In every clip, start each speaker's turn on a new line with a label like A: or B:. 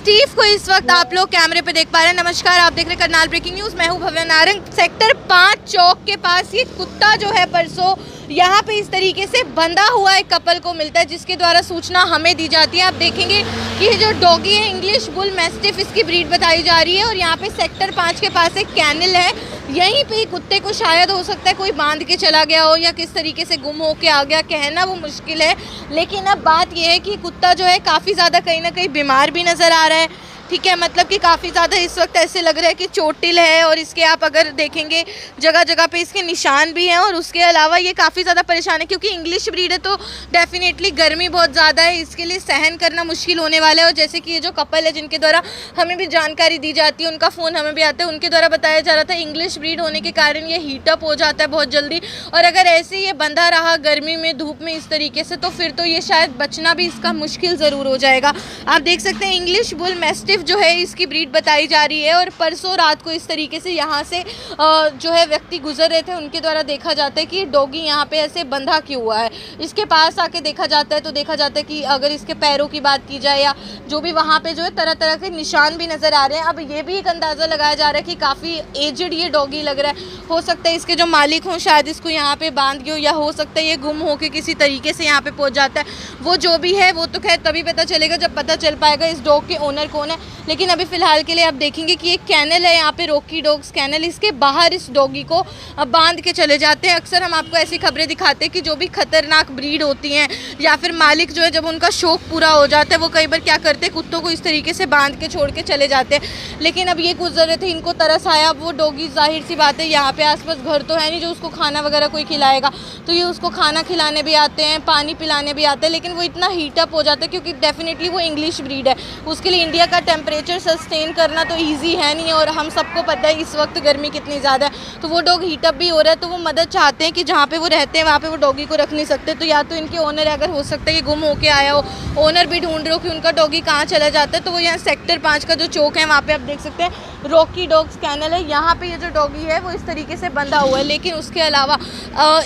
A: Mastiff को इस वक्त आप लोग कैमरे पे देख पा रहे हैं। नमस्कार, आप देख रहे हैं करनाल ब्रेकिंग न्यूज़। मैं हूं भव्या नारंग। सेक्टर 5 चौक के पास ये कुत्ता जो है परसों यहाँ पे इस तरीके से बंधा हुआ एक कपल को मिलता है, जिसके द्वारा सूचना हमें दी जाती है। आप देखेंगे कि ये जो डॉगी है इंग्लिश बुल मैस्टिफ, इसकी ब्रीड बताई जा रही है। और यहाँ पे सेक्टर 5 के पास एक कैनल है, यहीं पे कुत्ते को शायद हो सकता है कोई बांध के चला गया हो या किस तरीके से गुम होके आ गया, कहना वो मुश्किल है। लेकिन अब बात यह है कि कुत्ता जो है काफ़ी ज़्यादा कहीं ना कहीं बीमार भी नज़र आ रहा है। ठीक है, मतलब कि काफ़ी ज़्यादा इस वक्त ऐसे लग रहा है कि चोटिल है। और इसके आप अगर देखेंगे जगह जगह पे इसके निशान भी हैं। और उसके अलावा ये काफ़ी ज़्यादा परेशान है, क्योंकि इंग्लिश ब्रीड है तो डेफिनेटली गर्मी बहुत ज़्यादा है, इसके लिए सहन करना मुश्किल होने वाला है। और जैसे कि ये जो कपल है जिनके द्वारा हमें भी जानकारी दी जाती है, उनका फ़ोन हमें भी आता है, उनके द्वारा बताया जा रहा था इंग्लिश ब्रीड होने के कारण ये हीटअप हो जाता है बहुत जल्दी। और अगर ऐसे ये बंधा रहा गर्मी में धूप में इस तरीके से, तो फिर तो ये शायद बचना भी इसका मुश्किल ज़रूर हो जाएगा। आप देख सकते हैं इंग्लिश बुल मैस्टिफ जो है इसकी ब्रीड बताई जा रही है। और परसों रात को इस तरीके से यहाँ से जो है व्यक्ति गुजर रहे थे, उनके द्वारा देखा जाता है कि डॉगी यहाँ पे ऐसे बंधा क्यों हुआ है। इसके पास आके देखा जाता है तो देखा जाता है कि अगर इसके पैरों की बात की जाए या जो भी वहाँ पे जो है तरह तरह के निशान भी नज़र आ रहे हैं। अब ये भी एक अंदाज़ा लगाया जा रहा है कि काफ़ी एजड ये डॉगी लग रहा है। हो सकता है इसके जो मालिक हों शायद इसको यहाँ पे बांध गए हो, या हो सकता है ये गुम होकर किसी तरीके से यहाँ पे पहुँच जाता है। वो जो भी है वो तो खैर तभी पता चलेगा जब पता चल पाएगा इस डॉग के ओनर कौन है। लेकिन अभी फ़िलहाल के लिए आप देखेंगे कि एक कैनल है यहाँ पे, रॉकी डॉग्स कैनल, इसके बाहर इस डॉगी को बांध के चले जाते हैं। अक्सर हम आपको ऐसी खबरें दिखाते हैं कि जो भी खतरनाक ब्रीड होती हैं या फिर मालिक जो है जब उनका शौक पूरा हो जाता है वो कई बार क्या करते हैं, कुत्तों को इस तरीके से बांध के छोड़ के चले जाते हैं। लेकिन अब ये गुजर रहे थे, इनको तरस आया। अब वो डॉगी जाहिर सी बात है यहाँ पे आसपास घर तो है नहीं जो उसको खाना वगैरह कोई खिलाएगा, तो ये उसको खाना खिलाने भी आते हैं, पानी पिलाने भी आते हैं। लेकिन वो इतना हीटअप हो जाता है क्योंकि डेफिनेटली वो इंग्लिश ब्रीड है, उसके लिए इंडिया का टेम्परेचर सस्टेन करना तो ईजी है नहीं। और हम सबको पता है इस वक्त गर्मी कितनी ज़्यादा है, तो वो डॉग हीटअप भी हो रहा है। तो वो मदद चाहते हैं कि जहाँ पे वो रहते हैं वहाँ पे वो डॉगी को रख नहीं सकते, तो या तो इनके ओनर अगर हो सकता है कि गुम होके आया हो, ओनर भी ढूंढ रहे हो कि उनका डॉगी कहाँ चला जाता है, तो वो यहाँ सेक्टर 5 का जो चौक है वहाँ पे आप देख सकते हैं रॉकी डॉग्स कैनल है, यहाँ पे ये जो डॉगी है वो इस तरीके से बंधा हुआ है। लेकिन उसके अलावा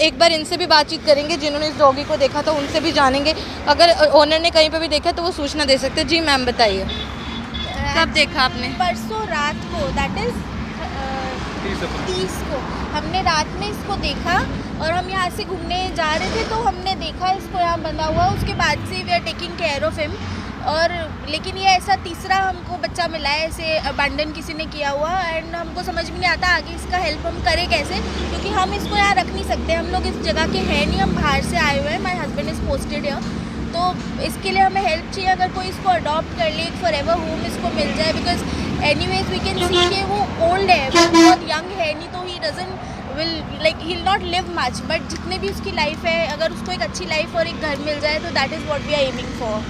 A: एक बार इनसे भी बातचीत करेंगे जिन्होंने इस डॉगी को देखा, तो उनसे भी जानेंगे। अगर ओनर ने कहीं पर भी देखा तो वो सूचना दे सकते हैं। जी मैम बताइए, कब देखा आपने?
B: परसों रात को, दैट इज़ 30 को हमने रात में इसको देखा। और हम यहाँ से घूमने जा रहे थे तो हमने देखा इसको यहाँ बंधा हुआ। उसके बाद से we are taking care of him. और लेकिन ये ऐसा तीसरा हमको बच्चा मिला है, ऐसे अबंडन किसी ने किया हुआ। एंड हमको समझ में नहीं आता आगे इसका हेल्प हम करें कैसे, क्योंकि हम इसको यहाँ रख नहीं सकते। हम लोग इस जगह के हैं नहीं, हम बाहर से आए हुए हैं। माई हस्बैंड इज़ पोस्टेड है, तो इसके लिए हमें हेल्प चाहिए। अगर कोई इसको अडॉप्ट कर ले, फॉर एवर होम इसको मिल जाए। Because anyways we can see कि वो ओल्ड है, वो बहुत यंग है नहीं, तो he doesn't will not live much. But जितने भी उसकी लाइफ है, अगर उसको एक अच्छी लाइफ और एक घर मिल जाए तो that is what we are aiming for.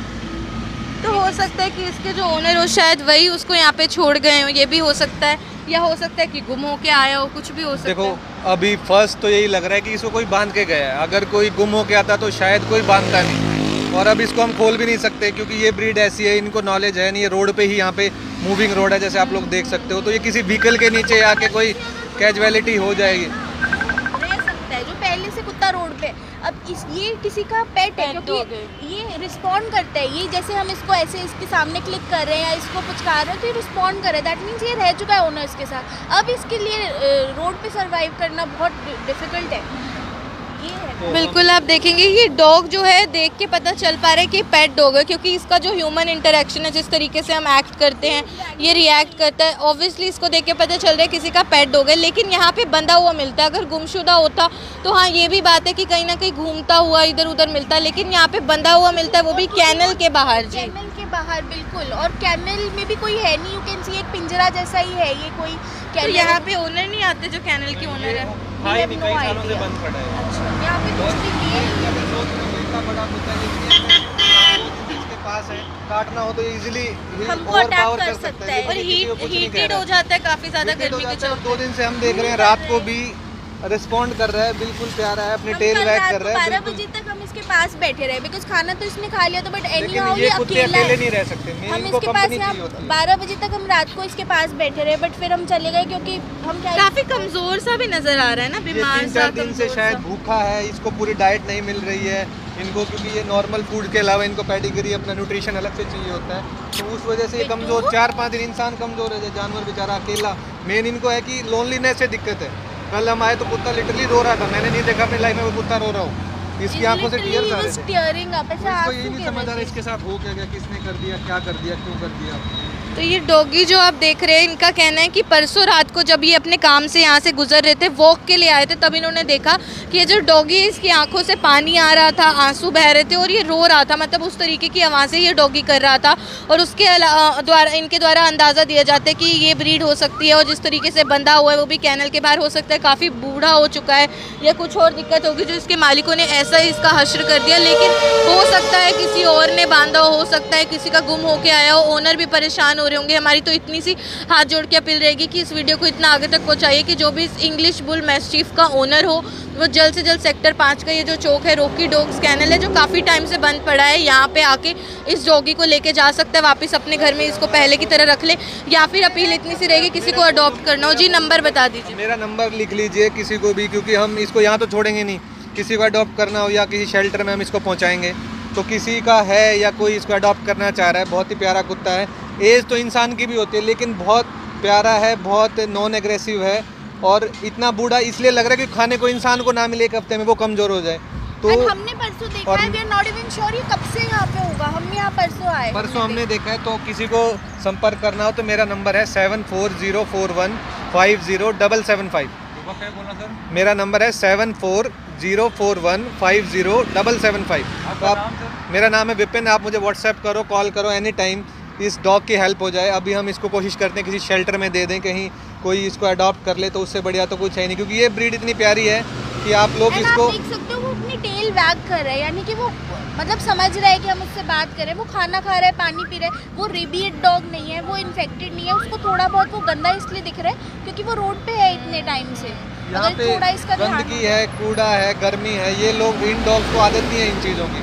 A: तो हो सकता है कि इसके जो ओनर हो शायद वही उसको यहाँ पे छोड़ गए हो, ये भी हो सकता है। या हो सकता है कि गुम होके आया हो, कुछ भी हो सकता है।
C: देखो अभी फर्स्ट तो यही लग रहा है कि इसको कोई बांध के गया है। अगर कोई गुम होके आता तो शायद कोई बांधता नहीं। और अब इसको हम खोल भी नहीं सकते क्योंकि ये ब्रीड ऐसी है, इनको नॉलेज है नहीं। ये रोड पे ही, यहाँ पे मूविंग रोड है जैसे आप लोग देख सकते हो, तो ये किसी व्हीकल के नीचे आके कोई कैजुअलिटी हो जाएगी।
B: रह सकता है जो पहले से कुत्ता रोड पे। अब ये किसी का पेट है, क्योंकि ये रिस्पॉन्ड करता है। ये जैसे हम इसको ऐसे इसके सामने क्लिक कर रहे हैं या इसको पुचकार रहे हैं तो ये रिस्पॉन्ड कर रहा है। दैट मीन्स ये रह चुका है ओनर्स के साथ। अब इसके लिए रोड पे सर्वाइव करना बहुत डिफिकल्ट है।
A: बिल्कुल, आप देखेंगे ये डॉग जो है देख के पता चल पा रहा है कि पेट डॉग है, क्योंकि इसका जो ह्यूमन इंटरेक्शन है, जिस तरीके से हम एक्ट करते हैं, ये रिएक्ट करता है। ऑब्वियसली इसको देख के पता चल रहा है किसी का पेट डॉग है। लेकिन यहाँ पे बंधा हुआ मिलता है। अगर गुमशुदा होता तो हाँ ये भी बात है कि कहीं ना कहीं घूमता हुआ इधर उधर मिलता है, लेकिन यहाँ पे बंधा हुआ मिलता है, वो भी कैनल के बाहर। जी
B: कैनल के बाहर, बिल्कुल। और कैनल में भी कोई है नहीं, यू कैन सी एक पिंजरा जैसा ही है ये कोई।
A: तो यहाँ पे ओनर नहीं आते जो कैनल के ओनर है?
C: हाँ, ये कई सालों से बंद पड़ा है।
B: अच्छा, यहाँ पे कुछ भी नहीं है।
C: इतना बड़ा कुत्ता जिसके पास है, काटना हो तो इजीली
B: हमको अटैक कर सकता है।
A: और हीटेड हो जाता है काफी ज्यादा गर्मी के चलते।
C: 2 दिन से हम देख रहे हैं, रात को भी रिस्पॉन्ड कर रहा है, बिल्कुल प्यारा है, अपनी टेल वैग कर रहा है।
B: 12 बजे तक हम इसके पास बैठे रहे, बिकॉज खाना तो इसने खा लिया था। बट एनी हाउ
C: ये कुत्ते
B: अकेला
C: अकेले
B: है।
C: नहीं रह सकते,
B: हम
C: इनको
B: इसके पास
C: कंपनी चाहिए होती है।
B: 12 बजे तक हम रात को इसके पास बैठे रहे, बट फिर हम चले गए क्योंकि हम क्या
A: काफी कमजोर सा भी नजर आ रहा है ना, बीमार सा,
C: 3-4 दिन से
A: कमजोर
C: शायद
A: सा।
C: भूखा है, इसको पूरी डाइट नहीं मिल रही है। इनको, क्योंकि ये नॉर्मल फूड के अलावा इनको पेडिग्री, अपना न्यूट्रिशन अलग से चाहिए होता है, तो उस वजह से ये कमज़ोर, 4-5 दिन इंसान कमज़ोर है, जानवर बेचारा अकेला। मेन इनको है कि लोनलीनेस से दिक्कत है। कल हम आए तो कुत्ता लिटरली रो रहा था, मैंने नहीं देखा अपनी लाइफ में वो कुत्ता रो रहा हूँ, इसकी आंखों से टीयर्स आ रहे थे। इसको यही नहीं समझ आ रहा इसके साथ हो क्या गया, किसने कर दिया, क्या कर दिया, क्यों कर दिया।
A: तो ये डॉगी जो आप देख रहे हैं, इनका कहना है कि परसों रात को जब ये अपने काम से यहाँ से गुजर रहे थे, वॉक के लिए आए थे, तब इन्होंने देखा कि ये जो डॉगी है इसकी आंखों से पानी आ रहा था, आंसू बह रहे थे और ये रो रहा था, मतलब उस तरीके की आवाज़ें ये डॉगी कर रहा था। और उसके इनके द्वारा अंदाज़ा दिया जाता है कि ये ब्रीड हो सकती है, और जिस तरीके से बंधा हुआ है वो भी कैनल के बाहर, हो सकता है काफ़ी बूढ़ा हो चुका है या कुछ और दिक्कत होगी जो इसके मालिकों ने ऐसा ही इसका हश्र कर दिया। लेकिन हो सकता है किसी और ने बांधा हो सकता है किसी का गुम होके आया हो, ओनर भी परेशान हो रहे होंगे। हमारी तो इतनी सी हाथ जोड़ के अपील रहेगी कि इस वीडियो को इतना आगे तक पहुंचाइए कि जो भी इस इंग्लिश बुल मैस्टिफ का ओनर हो वो जल्द से जल्द सेक्टर 5 का ये जो चौक है, रॉकी डॉग्स कैनल है, जो काफ़ी टाइम से बंद पड़ा है, यहाँ पे आके इस डॉगी को लेके जा सकता है वापस अपने घर में, इसको पहले की तरह रख ले। या फिर अपील इतनी सी रहेगी किसी को अडॉप्ट करना हो। जी नंबर बता दीजिए।
C: मेरा नंबर लिख लीजिए किसी को भी, क्योंकि हम इसको यहाँ तो छोड़ेंगे नहीं, किसी को अडॉप्ट करना हो या किसी शेल्टर में हम इसको पहुँचाएँगे, तो किसी का है या कोई इसको अडॉप्ट करना चाह रहा है, बहुत ही प्यारा कुत्ता है। एज तो इंसान की भी होती है, लेकिन बहुत प्यारा है, बहुत नॉन एग्रेसिव है, और इतना बूढ़ा इसलिए लग रहा है कि खाने को इंसान को ना मिले एक हफ्ते में वो कमज़ोर हो जाए। तो
B: हमने परसों देखा है, we are not even sure ये कब से यहाँ पे होगा, हम यहाँ परसों आए,
C: परसों हमने देखा है। तो किसी को संपर्क करना हो तो मेरा नंबर है 7404150775। मेरा नंबर है 7404150775। तो आप, मेरा नाम है विपिन, आप मुझे व्हाट्सएप करो, कॉल करो, एनी टाइम इस डॉग की हेल्प हो जाए। अभी हम इसको कोशिश करते हैं किसी शेल्टर में दे दें, कहीं कोई इसको अडॉप्ट कर ले, तो उससे बढ़िया तो कुछ है नहीं, क्योंकि ये ब्रीड इतनी प्यारी है कि आप लोग इसको
B: देख सकते हो वो अपनी टेल वैग कर रहा है, यानी कि वो मतलब समझ रहा है कि हम उससे बात करें, वो खाना खा रहा है, पानी पी रहा है, वो रेबियड डॉग नहीं है, वो इन्फेक्टेड नहीं है, उसको थोड़ा बहुत वो गंदा इसलिए दिख रहा है क्योंकि वो रोड पे है इतने टाइम से।
C: यहाँ पे गंदगी है, कूड़ा है, गर्मी है, ये लोग इन डॉग्स को आदत नहीं है इन चीज़ों की।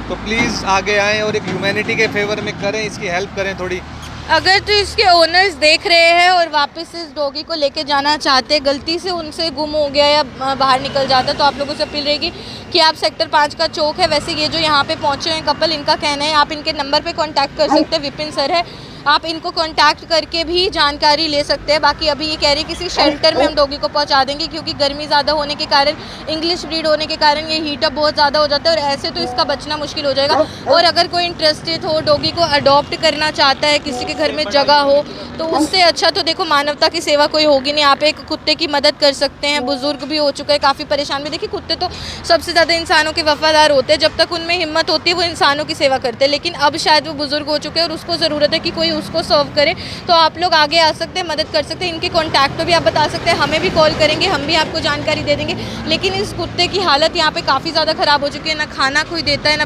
C: तो प्लीज़ आगे आएँ और एक ह्यूमैनिटी के फेवर में करें, इसकी हेल्प करें थोड़ी।
A: अगर तो इसके ओनर्स देख रहे हैं और वापस इस डॉगी को लेके जाना चाहते, गलती से उनसे गुम हो गया या बाहर निकल जाता, तो आप लोगों से अपील रहेगी कि आप सेक्टर 5 का चौक है, वैसे ये जो यहाँ पे पहुँचे हैं कपल, इनका कहना है आप इनके नंबर पे कांटेक्ट कर सकते हैं, विपिन सर है, आप इनको कांटेक्ट करके भी जानकारी ले सकते हैं। बाकी अभी ये कह रही है किसी शेल्टर में हम डॉगी को पहुंचा देंगे, क्योंकि गर्मी ज़्यादा होने के कारण, इंग्लिश ब्रीड होने के कारण ये हीटअप बहुत ज़्यादा हो जाता है और ऐसे तो इसका बचना मुश्किल हो जाएगा। और अगर कोई इंटरेस्टेड हो, डॉगी को अडॉप्ट करना चाहता है, किसी के घर में जगह हो, तो उससे अच्छा तो देखो मानवता की सेवा कोई होगी नहीं। आप एक कुत्ते की मदद कर सकते हैं, बुजुर्ग भी हो चुका है, काफ़ी परेशान भी। देखिए कुत्ते तो सबसे ज़्यादा इंसानों के वफादार होते हैं, जब तक उनमें हिम्मत होती है वो इंसानों की सेवा करते हैं, लेकिन अब शायद वो बुजुर्ग हो चुके हैं और उसको ज़रूरत है कि कोई उसको सर्व करे, तो आप लोग आगे आ सकते हैं, मदद कर सकते हैं। इनके कॉन्टैक्ट पे भी आप बता सकते हैं, हमें भी कॉल करेंगे, हम भी आपको जानकारी दे देंगे। लेकिन इस कुत्ते की हालत यहाँ पे काफ़ी ज़्यादा ख़राब हो चुकी है, ना खाना कोई देता है, ना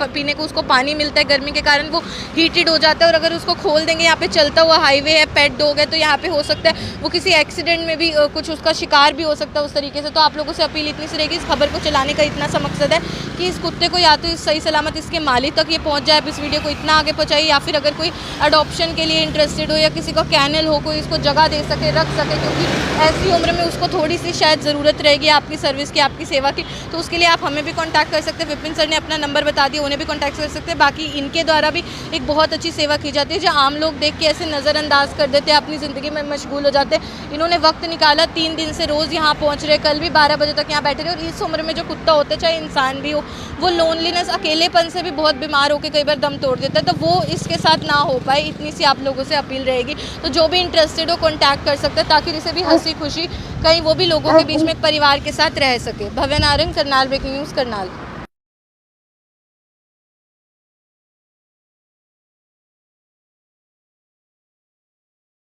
A: पीने को उसको पानी मिलता है, गर्मी के कारण वो हीटेड हो जाता है। और अगर उसको खोल देंगे, यहाँ पे चलता हुआ हाईवे है, पेट डॉग है, तो यहाँ पे हो सकता है वो किसी एक्सीडेंट में भी कुछ उसका शिकार भी हो सकता है उस तरीके से। तो आप लोगों से अपील इतनी सी रहेगी, इस खबर को चलाने का इतना सा मकसद है कि इस कुत्ते को या तो इस सही सलामत इसके मालिक तक ये पहुँच जाए, आप इस वीडियो को इतना आगे पहुँचाइए, या फिर अगर कोई अडॉप्शन के लिए इंटरेस्टेड हो या किसी का कैनल हो, कोई इसको जगह दे सके, रख सके, क्योंकि ऐसी उम्र में उसको थोड़ी सी शायद ज़रूरत रहेगी आपकी सर्विस की, आपकी सेवा की, तो उसके लिए आप हमें भी कांटेक्ट कर सकते हैं। विपिन सर ने अपना नंबर बता दिया, उन्हें भी कांटेक्ट कर सकते हैं। बाकी इनके द्वारा भी एक बहुत अच्छी सेवा की जाती है, जो आम लोग देख के ऐसे नज़रअंदाज कर देते हैं, अपनी ज़िंदगी में मशगूल हो जाते हैं। इन्होंने वक्त निकाला, 3 दिन से रोज़ यहाँ पहुँच रहे, कल भी 12 बजे तक यहाँ बैठे रहे। और इस उम्र में जो कुत्ता होता है, चाहे इंसान भी हो, वो लोनलीनेस, अकेलेपन से भी बहुत बीमार होकर कई बार दम तोड़ देता है, तो वो इसके साथ ना हो पाए, इतनी सी आप लोगों से अपील रहेगी। तो जो भी इंटरेस्टेड हो कांटेक्ट कर सकते हैं, ताकि इसे भी हंसी खुशी कहीं वो भी लोगों के बीच में एक परिवार के साथ रह सके। भव्य नारंग, करनाल ब्रेकिंग न्यूज़, करनाल।